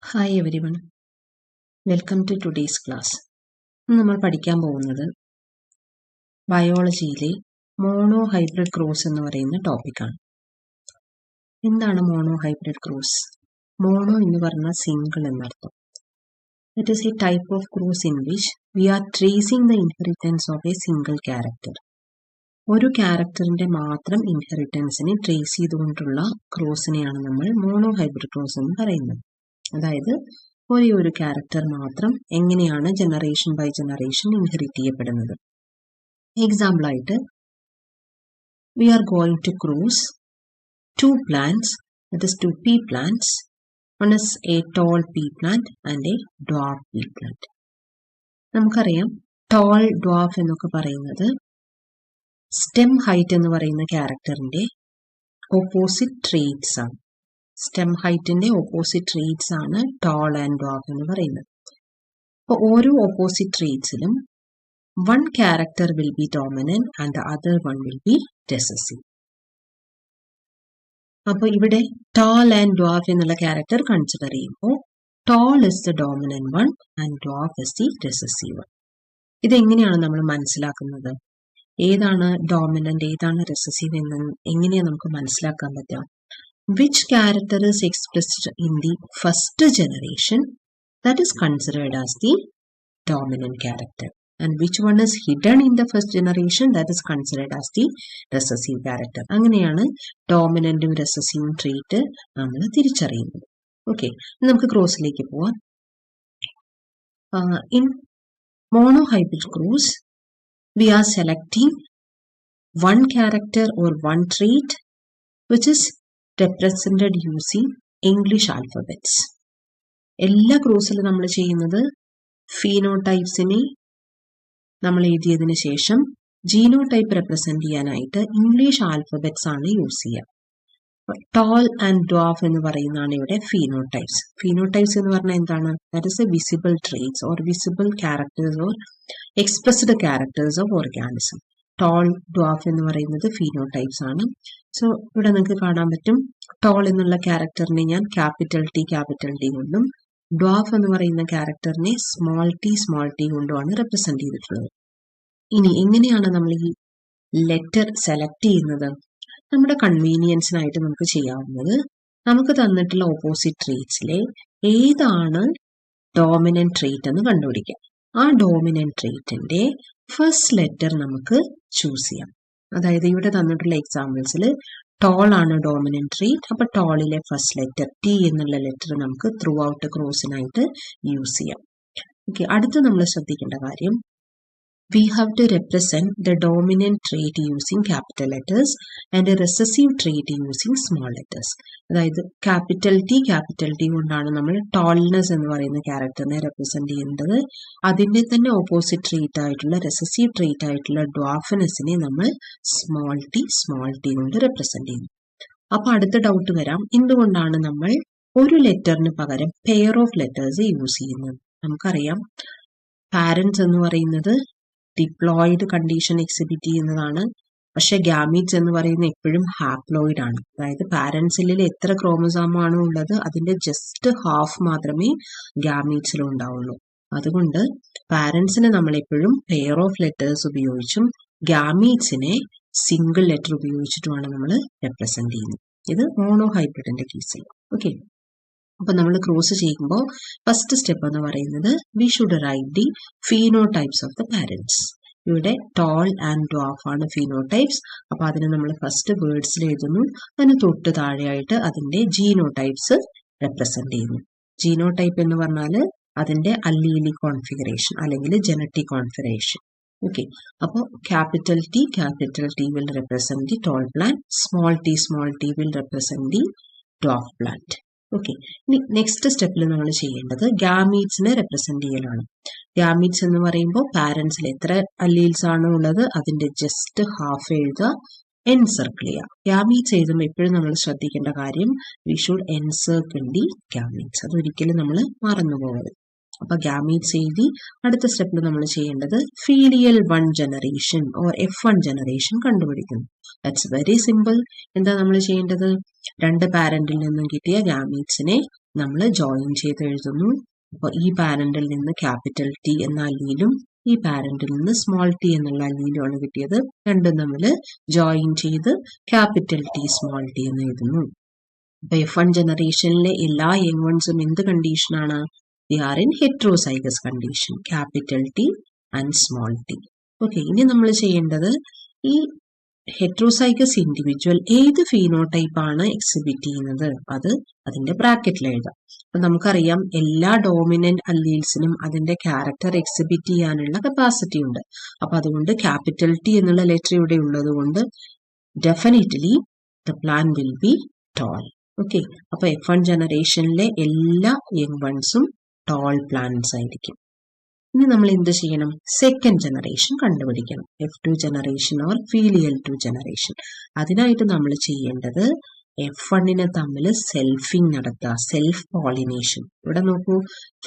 Hi everyone, welcome to today's class. നമ്മൾ പഠിക്കാൻ പോകുന്നത് ബയോളജിയിലെ മോണോ ഹൈബ്രിഡ് ക്രോസ് എന്ന് പറയുന്ന ടോപ്പിക്കാണ്. എന്താണ് മോണോ ഹൈബ്രിഡ് ക്രോസ്? മോണോ എന്ന് പറഞ്ഞാൽ സിംഗിൾ എന്നർത്ഥം. It is a type of cross in which we are tracing the inheritance of a single character. ഒരു ക്യാരക്ടറിന്റെ മാത്രം ഇൻഹെറിറ്റൻസിനെ ട്രേസ് ചെയ്തുകൊണ്ടുള്ള ക്രോസിനെയാണ് നമ്മൾ മോണോ ഹൈബ്രിഡ് ക്രോസ് എന്ന് പറയുന്നത്. അതായത് ഒരേ ഒരു ക്യാരക്ടർ മാത്രം എങ്ങനെയാണ് ജനറേഷൻ ബൈ ജനറേഷൻ ഇൻഹെറിറ്റ് ചെയ്യപ്പെടുന്നത്. എക്സാമ്പിൾ ആയിട്ട് we are going to cross two plants, that is two pea plants. One is a tall pea plant and a dwarf pea plant. നമുക്കറിയാം tall, dwarf എന്നൊക്കെ പറയുന്നത് stem height എന്ന് പറയുന്ന ക്യാരക്ടറിന്റെ opposite traits ആണ്. Stem ഹൈറ്റിന്റെ opposite traits ആണ് tall and dwarf എന്ന് പറയുന്നത്. അപ്പോൾ ഓരോ ഓപ്പോസിറ്റ് ട്രേറ്റ്സിലും one character will be dominant and the other one will be recessive. അപ്പോൾ ഇവിടെ ടോൾ ആൻഡ് ഡ്വാർഫ് എന്നുള്ള ക്യാരക്ടർ കൺസിഡർ ചെയ്യുമ്പോൾ tall is the dominant one and dwarf is the recessive one. ഇതെങ്ങനെയാണ് നമ്മൾ മനസ്സിലാക്കുന്നത്? ഏതാണ് ഡോമിനന്റ് ഏതാണ് റിസസീവ് എന്ന് എങ്ങനെയാണ് നമുക്ക് മനസ്സിലാക്കാൻ പറ്റുക? Which character is expressed in the first generation, that is considered as the dominant character, and which one is hidden in the first generation, that is considered as the recessive character. അങ്ങനെയാണ് ഡോമിനന്റും റെസസീവും treat നമ്മൾ തിരിച്ചറിയുന്നത്. Okay, നമുക്ക് ക്രോസിലേക്ക് പോവാം. In monohybrid cross, we are selecting one character or one trait which is represented using English alphabets. എല്ലാ ക്രോസിലും നമ്മൾ ചെയ്യുന്നത് ഫീനോടൈപ്സിനെ നമ്മൾ എഴുതിയതിനു ശേഷം ജീനോടൈപ്പ് റെപ്രസെന്റ് ചെയ്യാനായിട്ട് ഇംഗ്ലീഷ് ആൽഫബറ്റ്സ് ആണ് യൂസ് ചെയ്യുക. ടോൾ ആൻഡ് ഡ്വാർഫ് എന്ന് പറയുന്നതാണ് ഇവിടെ ഫീനോടൈപ്സ്. ഫീനോടൈപ്സ് എന്ന് പറഞ്ഞാൽ എന്താണ്? That is a visible traits or visible characters or expressed characters of organism. Tall, dwarf എന്ന് പറയുന്നത് ഫീനോടൈപ്സ് ആണ്. സോ ഇവിടെ നിങ്ങൾക്ക് കാണാൻ പറ്റും ടോൾ എന്നുള്ള ക്യാരക്ടറിനെ ഞാൻ ക്യാപിറ്റൽ ടി കൊണ്ടും ഡ്വാർഫ് എന്ന് പറയുന്ന ക്യാരക്ടറിനെ സ്മോൾ ടി കൊണ്ടുമാണ് റെപ്രസെന്റ് ചെയ്തിട്ടുള്ളത്. ഇനി എങ്ങനെയാണ് നമ്മൾ ഈ ലെറ്റർ സെലക്ട് ചെയ്യുന്നത്? നമ്മുടെ കൺവീനിയൻസിനായിട്ട് നമുക്ക് ചെയ്യാവുന്നത് നമുക്ക് തന്നിട്ടുള്ള ഓപ്പോസിറ്റ് ട്രേറ്റ്സിലെ ഏതാണ് ഡോമിനന്റ് ട്രേറ്റ് എന്ന് കണ്ടുപിടിക്കാം. ആ ഡോമിനന്റ് ട്രേറ്റിന്റെ ഫസ്റ്റ് ലെറ്റർ നമുക്ക് ചൂസ് ചെയ്യാം. അതായത് ഇവിടെ തന്നിട്ടുള്ള എക്സാമ്പിൾസിൽ ടോൾ ആണ് ഡോമിനന്റ് ട്രേറ്റ്. അപ്പൊ ടോളിലെ ഫസ്റ്റ് ലെറ്റർ ടി എന്നുള്ള ലെറ്റർ നമുക്ക് ത്രൂ ഔട്ട് ക്രോസിനായിട്ട് യൂസ് ചെയ്യാം. ഓക്കെ, അടുത്ത് നമ്മൾ ശ്രദ്ധിക്കേണ്ട കാര്യം, we have to represent the dominant trait using capital letters and a recessive trait using small letters. അതായത് ക്യാപിറ്റൽ ടി കൊണ്ടാണ് നമ്മൾ ടോൾനെസ് എന്ന് പറയുന്ന ക്യാരക്ടറിനെ റെപ്രസെന്റ് ചെയ്യുന്നത്. അതിന്റെ തന്നെ ഓപ്പോസിറ്റ് ട്രേറ്റ് ആയിട്ടുള്ള റെസസീവ് ട്രേറ്റ് ആയിട്ടുള്ള ഡ്വാർഫ്നെസ്സിനെ നമ്മൾ സ്മോൾ ടി കൊണ്ട് റെപ്രസെന്റ് ചെയ്യുന്നു. അപ്പൊ അടുത്ത ഡൗട്ട് വരാം, എന്തുകൊണ്ടാണ് നമ്മൾ ഒരു ലെറ്ററിന് പകരം പെയർ ഓഫ് ലെറ്റേഴ്സ് യൂസ് ചെയ്യുന്നത്? നമുക്കറിയാം പാരന്റ്സ് എന്ന് പറയുന്നത് ഡിപ്ലോയിഡ് കണ്ടീഷൻ എക്സിബിറ്റ് ചെയ്യുന്നതാണ്. പക്ഷെ ഗാമീറ്റ്സ് എന്ന് പറയുന്നത് എപ്പോഴും ഹാപ്ലോയിഡ് ആണ്. അതായത് പാരന്റ്സിൽ എത്ര ക്രോമോസോമാണ് ഉള്ളത് അതിന്റെ ജസ്റ്റ് ഹാഫ് മാത്രമേ ഗാമീറ്റ്സിൽ ഉണ്ടാവുള്ളൂ. അതുകൊണ്ട് പാരന്റ്സിനെ നമ്മൾ എപ്പോഴും പെയർ ഓഫ് ലെറ്റേഴ്സ് ഉപയോഗിച്ചും ഗാമീറ്റ്സിനെ സിംഗിൾ ലെറ്റർ ഉപയോഗിച്ചിട്ടുമാണ് നമ്മൾ റെപ്രസെന്റ് ചെയ്യുന്നത്. ഇത് മോണോ ഹൈബ്രിഡിന്റെ കേസിൽ. ഓക്കെ, അപ്പൊ നമ്മൾ ക്രോസ് ചെയ്യുമ്പോൾ ഫസ്റ്റ് സ്റ്റെപ്പ് എന്ന് പറയുന്നത് we should write the phenotypes of the parents. ഇവിടെ ടോൾ ആൻഡ് ഡ്വാർഫ് ആണ് ഫീനോടൈപ്സ്. അപ്പൊ അതിന് നമ്മൾ ഫസ്റ്റ് വേർഡ്സിൽ എഴുതുന്നു. അതിന് തൊട്ട് താഴെയായിട്ട് അതിന്റെ ജീനോടൈപ്സ് റെപ്രസെന്റ് ചെയ്യുന്നു. ജീനോടൈപ്പ് എന്ന് പറഞ്ഞാൽ അതിന്റെ അല്ലീലി കോൺഫിഗറേഷൻ അല്ലെങ്കിൽ ജനറ്റിക് കോൺഫിഗറേഷൻ. ഓക്കെ, അപ്പോൾ capital T will represent the toll plant, small T will represent the dwarf plant. Okay, ഇനി നെക്സ്റ്റ് സ്റ്റെപ്പിൽ നമ്മൾ ചെയ്യേണ്ടത് ഗാമീറ്റ്സിനെ റെപ്രസെന്റ് ചെയ്യലാണ്. ഗാമീറ്റ്സ് എന്ന് പറയുമ്പോൾ പാരന്റ്സിൽ എത്ര അല്ലീൽസ് ആണ് ഉള്ളത് അതിന്റെ ജസ്റ്റ് ഹാഫ് എഴുതുക, എൻസർക്കിൾ ചെയ്യുക. ഗാമീറ്റ്സ് എഴുതുമ്പോൾ എപ്പോഴും നമ്മൾ ശ്രദ്ധിക്കേണ്ട കാര്യം we should encircle the gametes. അതൊരിക്കലും നമ്മൾ മറന്നു പോകരുത്. അപ്പൊ ഗാമീറ്റ്സ് എഴുതി. അടുത്ത സ്റ്റെപ്പിൽ നമ്മൾ ചെയ്യേണ്ടത് filial 1 generation or F1 generation കണ്ടുപിടിക്കുന്നു. That's very simple. എന്താ നമ്മൾ ചെയ്യേണ്ടത്? 2 പാരന്റിൽ നിന്നും കിട്ടിയ ഗാമീറ്റ്സിനെ നമ്മൾ ജോയിൻ ചെയ്ത് എഴുതുന്നു. അപ്പോൾ ഈ പാരന്റിൽ നിന്ന് ക്യാപിറ്റൽ ടി എന്ന അല്ലീലും ഈ പാരന്റിൽ നിന്ന് സ്മോൾ ടി എന്നുള്ള അല്ലീലുമാണ് കിട്ടിയത്. രണ്ടും നമ്മൾ ജോയിൻ ചെയ്ത് ക്യാപിറ്റൽ ടി സ്മോൾ ടി എന്ന് എഴുതുന്നു. അപ്പൊ F1 ജനറേഷനിലെ എല്ലാ യങ് വൺസും എന്ത് കണ്ടീഷനാണ്? They are in heterozygous condition, capital T and small t. Okay, ഇനി നമ്മൾ ചെയ്യേണ്ടത് ഈ ഹെട്രോസൈഗസ് ഇൻഡിവിജ്വൽ ഏത് ഫീനോടൈപ്പ് ആണ് എക്സിബിറ്റ് ചെയ്യുന്നത് അത് അതിന്റെ ബ്രാക്കറ്റിൽ എഴുതാം. അപ്പൊ നമുക്കറിയാം എല്ലാ ഡോമിനന്റ് അല്ലീൽസിനും അതിന്റെ ക്യാരക്ടർ എക്സിബിറ്റ് ചെയ്യാനുള്ള കപ്പാസിറ്റി ഉണ്ട്. അപ്പൊ അതുകൊണ്ട് ക്യാപിറ്റൽ ടി എന്നുള്ള ലെറ്റർ ഇവിടെ ഉള്ളത് കൊണ്ട് definitely the plant will be tall. Okay, അപ്പൊ F1 ജനറേഷനിലെ എല്ലാ യങ് വൺസും ടോൾ പ്ലാന്റ്സ് ആയിരിക്കും. ഇനി നമ്മൾ എന്ത് ചെയ്യണം? സെക്കൻഡ് ജനറേഷൻ കണ്ടുപിടിക്കണം. F2 generation or filial 2 generation. അതിനായിട്ട് നമ്മൾ ചെയ്യേണ്ടത് F1നെ തമ്മിൽ സെൽഫിങ് നടത്തുക, സെൽഫ് പോളിനേഷൻ. ഇവിടെ നോക്കൂ,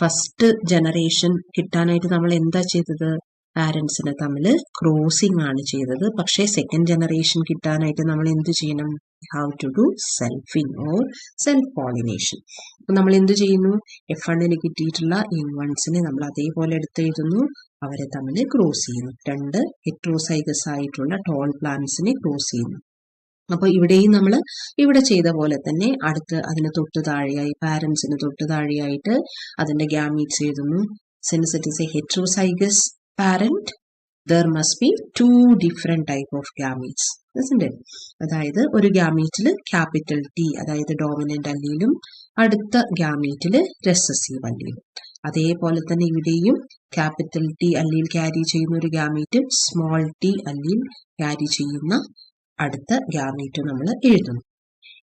ഫസ്റ്റ് ജനറേഷൻ കിട്ടാനായിട്ട് നമ്മൾ എന്താ ചെയ്തത്? പാരന്റ്സിനെ തമ്മിൽ ക്രോസിംഗ് ആണ് ചെയ്തത്. പക്ഷേ സെക്കൻഡ് ജനറേഷൻ കിട്ടാനായിട്ട് നമ്മൾ എന്ത് ചെയ്യണം? How to do selfing or self pollination. അപ്പൊ നമ്മൾ എന്ത് ചെയ്യുന്നു? F1ന് കിട്ടിയിട്ടുള്ള യങ് വൺസിനെ നമ്മൾ അതേപോലെ എടുത്തെഴുതുന്നു, അവരെ തമ്മിൽ ക്രോസ് ചെയ്യുന്നു. 2 ഹെട്രോസൈഗസ് ആയിട്ടുള്ള ടോൾ പ്ലാന്റ്സിനെ ക്രോസ് ചെയ്യുന്നു. അപ്പൊ ഇവിടെയും നമ്മൾ ഇവിടെ ചെയ്ത പോലെ തന്നെ അടുത്ത് അതിന് തൊട്ട് താഴെയായി പാരന്റ്സിന് തൊട്ട് താഴെയായിട്ട് അതിന്റെ ഗാമീറ്റ്സ് എഴുതുന്നു. Since it is A heterozygous parent, there must be 2 different type of gametes, isn't it? അതായത് ഒരു ഗാമീറ്റിൽ ക്യാപിറ്റൽ ടി അതായത് ഡോമിനന്റ് അല്ലീലും അടുത്ത ഗാമീറ്റിൽ റെസസീവ് അല്ലീലും. അതേപോലെ തന്നെ ഇവിടെയും ക്യാപിറ്റൽ ടി അല്ലീൽ ക്യാരി ചെയ്യുന്ന ഒരു ഗാമീറ്റും സ്മോൾ ടി അല്ലീൽ ക്യാരി ചെയ്യുന്ന അടുത്ത ഗാമീറ്റും നമ്മൾ എഴുതുന്നു.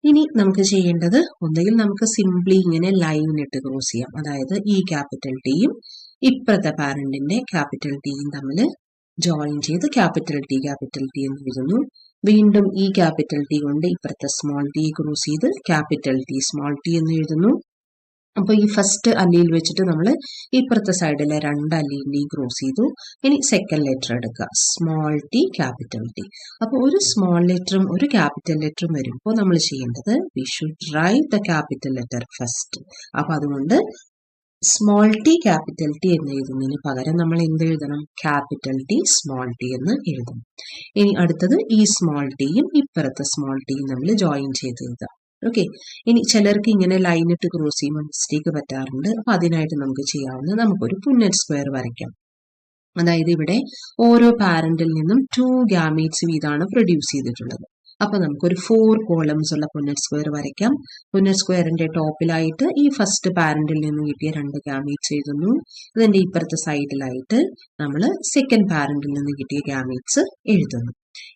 ഇനി നമുക്ക് ചെയ്യേണ്ടത് ഒന്നുകിൽ നമുക്ക് സിംപ്ലി ഇങ്ങനെ ലൈൻ ഇട്ട് ക്രോസ് ചെയ്യാം. അതായത് ഈ ക്യാപിറ്റൽ ടിയും ഇപ്പുറത്തെ പാരന്റിന്റെ ക്യാപിറ്റൽ ടിയും തമ്മിൽ ജോയിൻ ചെയ്ത് ക്യാപിറ്റൽ ടി എന്ന് എഴുതുന്നു. വീണ്ടും ഈ ക്യാപിറ്റൽ ടി കൊണ്ട് ഇപ്പുറത്തെ സ്മോൾ ടി ക്രോസ് ചെയ്ത് ക്യാപിറ്റൽ ടി സ്മോൾ ടി എന്ന് എഴുതുന്നു. അപ്പൊ ഈ ഫസ്റ്റ് അല്ലീൽ വെച്ചിട്ട് നമ്മൾ ഇപ്പുറത്തെ സൈഡിലെ 2 അല്ലീലിനെയും ക്രോസ് ചെയ്തു. ഇനി സെക്കൻഡ് ലെറ്റർ എടുക്കുക, സ്മോൾ ടി ക്യാപിറ്റൽ ടി. അപ്പൊ ഒരു സ്മോൾ ലെറ്ററും ഒരു ക്യാപിറ്റൽ ലെറ്ററും വരുമ്പോൾ നമ്മൾ ചെയ്യേണ്ടത് V should write the capital letter first. അപ്പൊ അതുകൊണ്ട് സ്മോൾ ടി ക്യാപിറ്റൽ ടി എന്ന് എഴുതുന്നതിന് പകരം നമ്മൾ എന്ത് എഴുതണം? ക്യാപിറ്റൽ ടി സ്മോൾ ടി എന്ന് എഴുതണം. ഇനി അടുത്തത് ഈ സ്മോൾ ടിയും ഇപ്പുറത്തെ സ്മോൾ ടിയും നമ്മൾ ജോയിൻ ചെയ്ത് എഴുതാം. ഓക്കെ, ഇനി ചിലർക്ക് ഇങ്ങനെ ലൈൻ ഇട്ട് ക്രോസ് ചെയ്യുമ്പോൾ മിസ്റ്റേക്ക് പറ്റാറുണ്ട്. അപ്പൊ അതിനായിട്ട് നമുക്ക് ചെയ്യാവുന്നത് നമുക്കൊരു പുന്നറ്റ് സ്ക്വയർ വരയ്ക്കാം. അതായത് ഇവിടെ ഓരോ പാരന്റിൽ നിന്നും 2 ഗാമീറ്റ്സ് വീതമാണ് പ്രൊഡ്യൂസ് ചെയ്തിട്ടുള്ളത്. അപ്പൊ നമുക്കൊരു 4 കോളംസ് ഉള്ള പുന്നറ്റ് സ്ക്വയർ വരയ്ക്കാം. പുന്നറ്റ് സ്ക്വയറിന്റെ ടോപ്പിലായിട്ട് ഈ ഫസ്റ്റ് പാരന്റിൽ നിന്ന് കിട്ടിയ 2 ഗാമീറ്റ്സ് എഴുതുന്നു. ഇതിന്റെ ഇപ്പുറത്തെ സൈഡിലായിട്ട് നമ്മൾ സെക്കൻഡ് പാരന്റിൽ നിന്ന് കിട്ടിയ ഗാമീറ്റ്സ് എഴുതുന്നു.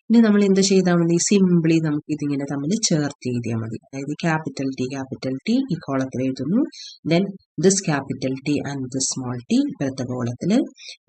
ഇനി നമ്മൾ എന്ത് ചെയ്താൽ മതി? സിംപ്ലി നമുക്ക് ഇതിങ്ങനെ തമ്മിൽ ചേർത്ത് എഴുതിയാൽ മതി. അതായത് ക്യാപിറ്റൽ ടി ഈ കോളത്തിൽ എഴുതുന്നു. Then this capital T and this small T ഇപ്പുറത്തെ കോളത്തില്.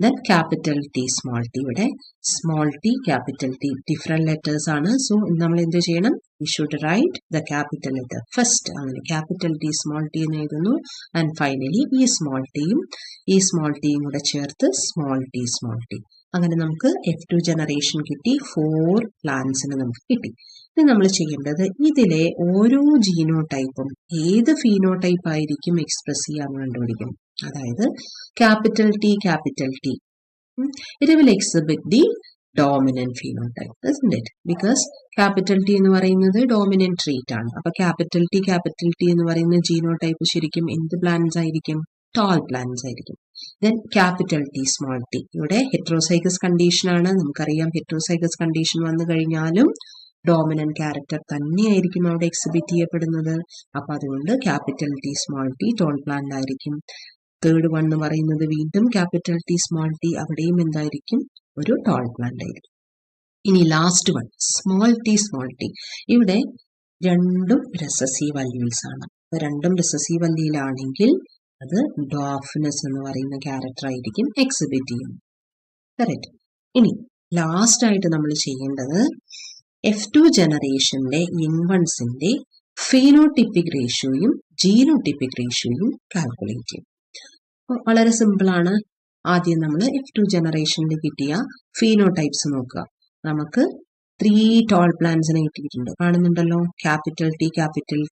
Then capital T small T ഇവിടെ, small T capital T different letters ആണ്. സോ നമ്മൾ എന്ത് ചെയ്യണം? We should write the capital letter first. അങ്ങനെ ക്യാപിറ്റൽ ടി സ്മോൾ ടി എന്ന് എഴുതുന്നു. ആൻഡ് ഫൈനലി ഈ സ്മോൾ ടിയും കൂടെ ചേർത്ത് സ്മോൾ ടി. അങ്ങനെ നമുക്ക് F2 ജനറേഷൻ കിട്ടി. 4 പ്ലാന്റ്സിന് നമുക്ക് കിട്ടി. ഇനി നമ്മൾ ചെയ്യേണ്ടത് ഇതിലെ ഓരോ ജീനോടൈപ്പും ഏത് ഫീനോടൈപ്പ് ആയിരിക്കും എക്സ്പ്രസ് ചെയ്യാൻ കണ്ടുപിടിക്കും. അതായത് capital T it will exhibit the dominant phenotype, isn't it? Because capital T എന്ന് പറയുന്നത് dominant trait ആണ്. അപ്പൊ capital T എന്ന് പറയുന്ന ജീനോടൈപ്പ് ശരിക്കും എന്ത് പ്ലാന്റ്സ് ആയിരിക്കും? ടോൾ പ്ലാന്റ്സ് ആയിരിക്കും. Then capital T small T ഇവിടെ ഹെട്രോസൈഗസ് കണ്ടീഷൻ ആണ്. നമുക്കറിയാം ഹെട്രോസൈഗസ് കണ്ടീഷൻ വന്നു കഴിഞ്ഞാലും ഡോമിനന്റ് ക്യാരക്ടർ തന്നെയായിരിക്കും അവിടെ എക്സിബിറ്റ് ചെയ്യപ്പെടുന്നത്. അപ്പൊ അതുകൊണ്ട് capital T small T toll plant ആയിരിക്കും. തേർഡ് വൺ എന്ന് പറയുന്നത് വീണ്ടും ക്യാപിറ്റൽ ടി സ്മോൾ ടി, അവിടെയും എന്തായിരിക്കും? ഒരു ടോൾ പ്ലാന്റ് ആയിരിക്കും. ഇനി ലാസ്റ്റ് വൺ സ്മോൾ ടി ഇവിടെ രണ്ടും റെസസീവ് അല്ലീൽസ് ആണ്. രണ്ടും റെസസീവ് അല്ലീലാണെങ്കിൽ അത് ഡോഫ്നെസ് എന്ന് പറയുന്ന ക്യാരക്ടർ ആയിരിക്കും എക്സിബിറ്റ് ചെയ്യുന്നത്. കറക്റ്റ്. ഇനി ലാസ്റ്റ് ആയിട്ട് നമ്മൾ ചെയ്യേണ്ടത് F2 ജനറേഷന്റെ ഇൻവൺസിന്റെ ഫീനോട്ടിപ്പിക് റേഷ്യോയും ജീനോട്ടിപ്പിക് റേഷ്യോയും കാൽക്കുലേറ്റ് ചെയ്യും. വളരെ സിമ്പിളാണ്. ആദ്യം നമ്മൾ F2 ജനറേഷനിൽ കിട്ടിയ ഫീനോടൈപ്സ് നോക്കുക. നമുക്ക് 3 ടോൾ പ്ലാന്റ്സിനെ കിട്ടിയിട്ടുണ്ട്. കാണുന്നുണ്ടല്ലോ, ക്യാപിറ്റൽ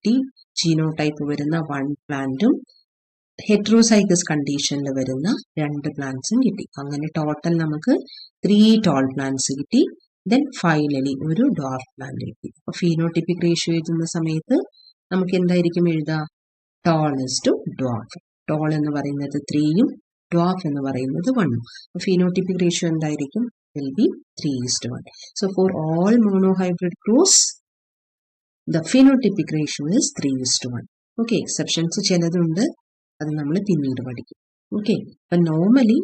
ടി ജീനോടൈപ്പ് വരുന്ന 1 പ്ലാന്റും ഹെറ്ററോസൈഗസ് കണ്ടീഷനിൽ വരുന്ന 2 പ്ലാന്റ്സും കിട്ടി. അങ്ങനെ ടോട്ടൽ നമുക്ക് 3 ടോൾ പ്ലാന്റ്സ് കിട്ടി. ദെൻ ഫൈനലി ഒരു ഡ്വാർഫ് പ്ലാന്റ് കിട്ടി. അപ്പൊ ഫീനോടിപ്പിക് റേഷ്യോ എഴുതുന്ന സമയത്ത് നമുക്ക് എന്തായിരിക്കും എഴുതുക? Tall is to dwarf. Tall എന്ന് പറയുന്നത് 3യും ഡ്വാർഫ് എന്ന് പറയുന്നത് 1ഉം. ഫീനോടിപ്പിക് റേഷ്യോ എന്തായിരിക്കും? Will be 3:1. So for all monohybrid cross, the phenotypic ratio is 3:1. Okay, exceptions ചിലതുണ്ട്, അത് നമ്മൾ പിന്നീട് പഠിക്കും. ഓക്കെ, അപ്പൊ നോർമലി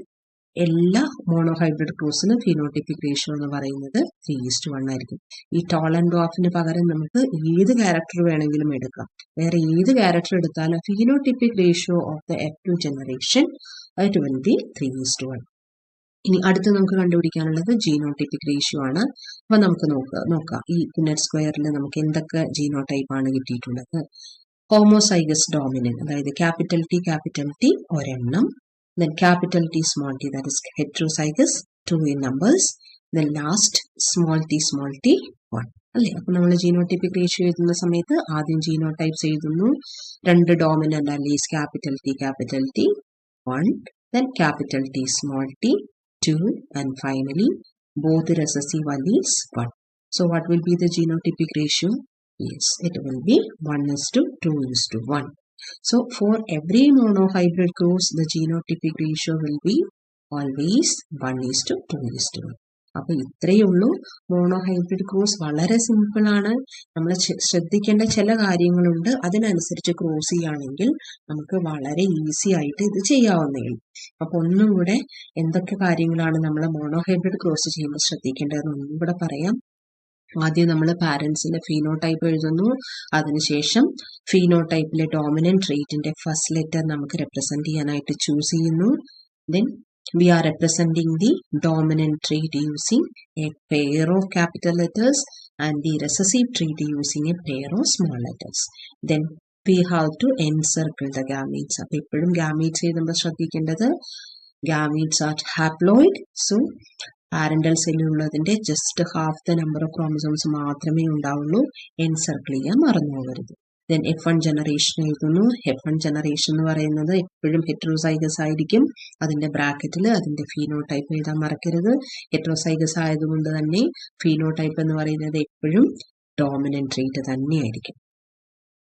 എല്ലാ മോണോഹൈബ്രിഡ് ക്രോസിനും ഫിനോടിപ്പിക് റേഷ്യോ എന്ന് പറയുന്നത് 3:1 ആയിരിക്കും. ഈ ടോൾ ആൻഡ് ഡ്വാർഫിന് പകരം നമുക്ക് ഏത് ക്യാരക്ടർ വേണമെങ്കിലും എടുക്കാം. വേറെ ഏത് ക്യാരക്ടർ എടുത്താലും phenotypic ratio of the F2 generation it will be 3:1. ഇനി അടുത്ത് നമുക്ക് കണ്ടുപിടിക്കാനുള്ളത് ജീനോടൈപ്പിക് റേഷ്യോ ആണ്. അപ്പൊ നമുക്ക് നോക്കാം ഈ പുന്നറ്റ് സ്ക്വയറിൽ നമുക്ക് എന്തൊക്കെ ജീനോടൈപ്പ് ആണ് കിട്ടിയിട്ടുള്ളത്. ഹോമോസൈഗസ് ഡോമിനന്റ്, അതായത് ക്യാപിറ്റൽ ടി ഒരെണ്ണം, then capital T small t, that is heterozygous, 2 in numbers, then last small t 1 അല്ലേ. അപ്പൊ നമ്മൾ ജീനോടൈപ്പിക് റേഷ്യോ എഴുതുന്ന സമയത്ത് ആദ്യം ജീനോടൈപ്സ് എഴുതുന്നു. 2 dominant alleles capital T 1, then capital T small t 2, and finally both recessive alleles 1. So what will be the genotypic ratio? Yes, it will be 1:2:1. So for every monohybrid cross, the genotypic ratio will be always 1:2:1. അപ്പൊ ഇത്രയേ ഉള്ളൂ. Monohybrid cross വളരെ simple ആണ്. നമ്മൾ ശ്രദ്ധിക്കേണ്ട ചില കാര്യങ്ങളുണ്ട്. അതിനനുസരിച്ച് ക്രോസ് ചെയ്യുകയാണെങ്കിൽ നമുക്ക് വളരെ ഈസി ആയിട്ട് ഇത് ചെയ്യാവുന്നേ ഉള്ളൂ. അപ്പൊ ഒന്നും കൂടെ എന്തൊക്കെ കാര്യങ്ങളാണ് നമ്മൾ മോണോഹൈബ്രിഡ് ക്രോസ് ചെയ്യുമ്പോൾ ശ്രദ്ധിക്കേണ്ടതെന്ന് ഒന്നും കൂടെ പറയാം. ആദ്യം നമ്മൾ പാരന്റ്സിന്റെ ഫീനോടൈപ്പ് എഴുതുന്നു. അതിനുശേഷം ഫീനോടൈപ്പിലെ ഡോമിനന്റ് ട്രേറ്റിന്റെ ഫസ്റ്റ് ലെറ്റർ നമുക്ക് റെപ്രസെന്റ് ചെയ്യാനായിട്ട് ചൂസ് ചെയ്യുന്നു. Then we are representing the dominant trait using a pair of capital letters and the recessive trait using a pair of small letters. Then we have to encircle the gametes. അപ്പോൾ എപ്പോഴും gametes എഴുതുമ്പോൾ ശ്രദ്ധിക്കേണ്ടത് gametes are haploid. So parental cell ഉള്ളതിന്റെ just half the number of chromosomes മാത്രമേ ഉണ്ടാവുള്ളൂ. Encircle ചെയ്യാൻ മറന്നു പോകരുത്. ദെൻ F1 ജനറേഷൻ എഴുതുന്നു. F1 ജനറേഷൻ എന്ന് പറയുന്നത് എപ്പോഴും ഹെറ്ററോസൈഗസ് ആയിരിക്കും. അതിന്റെ ബ്രാക്കറ്റിൽ അതിന്റെ ഫീനോടൈപ്പ് എഴുതാൻ മറക്കരുത്. ഹെറ്ററോസൈഗസ് ആയതുകൊണ്ട് തന്നെ ഫീനോടൈപ്പ് എന്ന് പറയുന്നത് എപ്പോഴും ഡോമിനന്റ് ട്രേറ്റ് തന്നെയായിരിക്കും.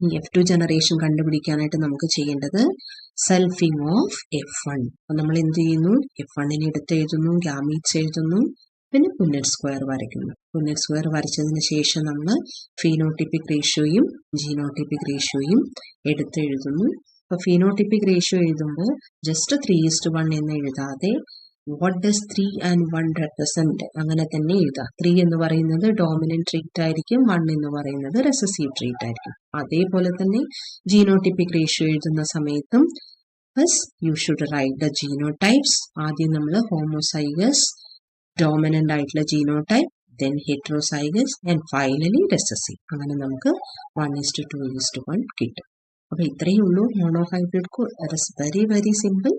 ഈ F2 ജനറേഷൻ കണ്ടുപിടിക്കാനായിട്ട് നമുക്ക് ചെയ്യേണ്ടത് സെൽഫിങ് ഓഫ് F1. അപ്പൊ നമ്മൾ എന്ത് ചെയ്യുന്നു? F1നെ എടുത്ത് എഴുതുന്നു, ഗാമീറ്റ്സ് എഴുതുന്നു, പിന്നെ പുന്നറ്റ് സ്ക്വയർ വരയ്ക്കുന്നു. പുന്നറ്റ് സ്ക്വയർ വരച്ചതിന് ശേഷം നമ്മൾ ഫീനോടിപ്പിക് റേഷ്യോയും ജീനോടിപ്പിക് റേഷ്യോയും എടുത്ത് എഴുതുന്നു. അപ്പൊ ഫീനോടിപ്പിക് റേഷ്യോ എഴുതുമ്പോൾ ജസ്റ്റ് 3:1 എന്ന് എഴുതാതെ വാട്ട് ഡസ് 3 and 1 റെപ്രസെന്റ് അങ്ങനെ തന്നെ എഴുതാം. 3 എന്ന് പറയുന്നത് ഡോമിനന്റ് ട്രീറ്റ് ആയിരിക്കും, 1 എന്ന് പറയുന്നത് റെസസീവ് ട്രീറ്റ് ആയിരിക്കും. അതേപോലെ തന്നെ ജീനോടിപ്പിക് റേഷ്യോ എഴുതുന്ന സമയത്തും യു ഷുഡ് റൈറ്റ് ദ ജീനോടൈപ്സ്. ആദ്യം നമ്മൾ ഹോമോസൈഗസ് ഡോമിനന്റ് ആയിട്ടുള്ള genotype, then heterozygous, and finally recessive. അങ്ങനെ നമുക്ക് 1:2:1 കിട്ടും. അപ്പൊ ഇത്രയേ ഉള്ളൂ monohybrid cross. It is very very simple.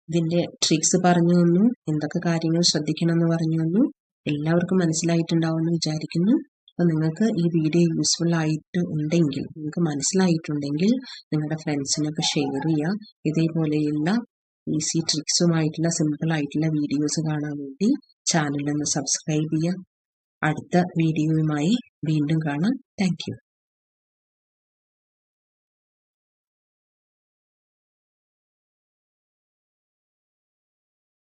ഇതിന്റെ ട്രിക്സ് പറഞ്ഞു തന്നു, എന്തൊക്കെ കാര്യങ്ങൾ ശ്രദ്ധിക്കണം എന്ന് പറഞ്ഞു തന്നു. എല്ലാവർക്കും മനസ്സിലായിട്ടുണ്ടാവുമെന്ന് വിചാരിക്കുന്നു. അപ്പൊ നിങ്ങൾക്ക് ഈ വീഡിയോ യൂസ്ഫുൾ ആയിട്ടുണ്ടെങ്കിൽ, നിങ്ങൾക്ക് മനസ്സിലായിട്ടുണ്ടെങ്കിൽ നിങ്ങളുടെ ഫ്രണ്ട്സിനൊക്കെ ഷെയർ ചെയ്യുക. ഇതേപോലെയുള്ള ഈസി ട്രിക്സുമായിട്ടുള്ള സിമ്പിൾ ആയിട്ടുള്ള വീഡിയോസ് കാണാൻ വേണ്ടി ചാനൽ ഒന്ന് സബ്സ്ക്രൈബ് ചെയ്യുക. അടുത്ത വീഡിയോയുമായി വീണ്ടും കാണാം. Thank you.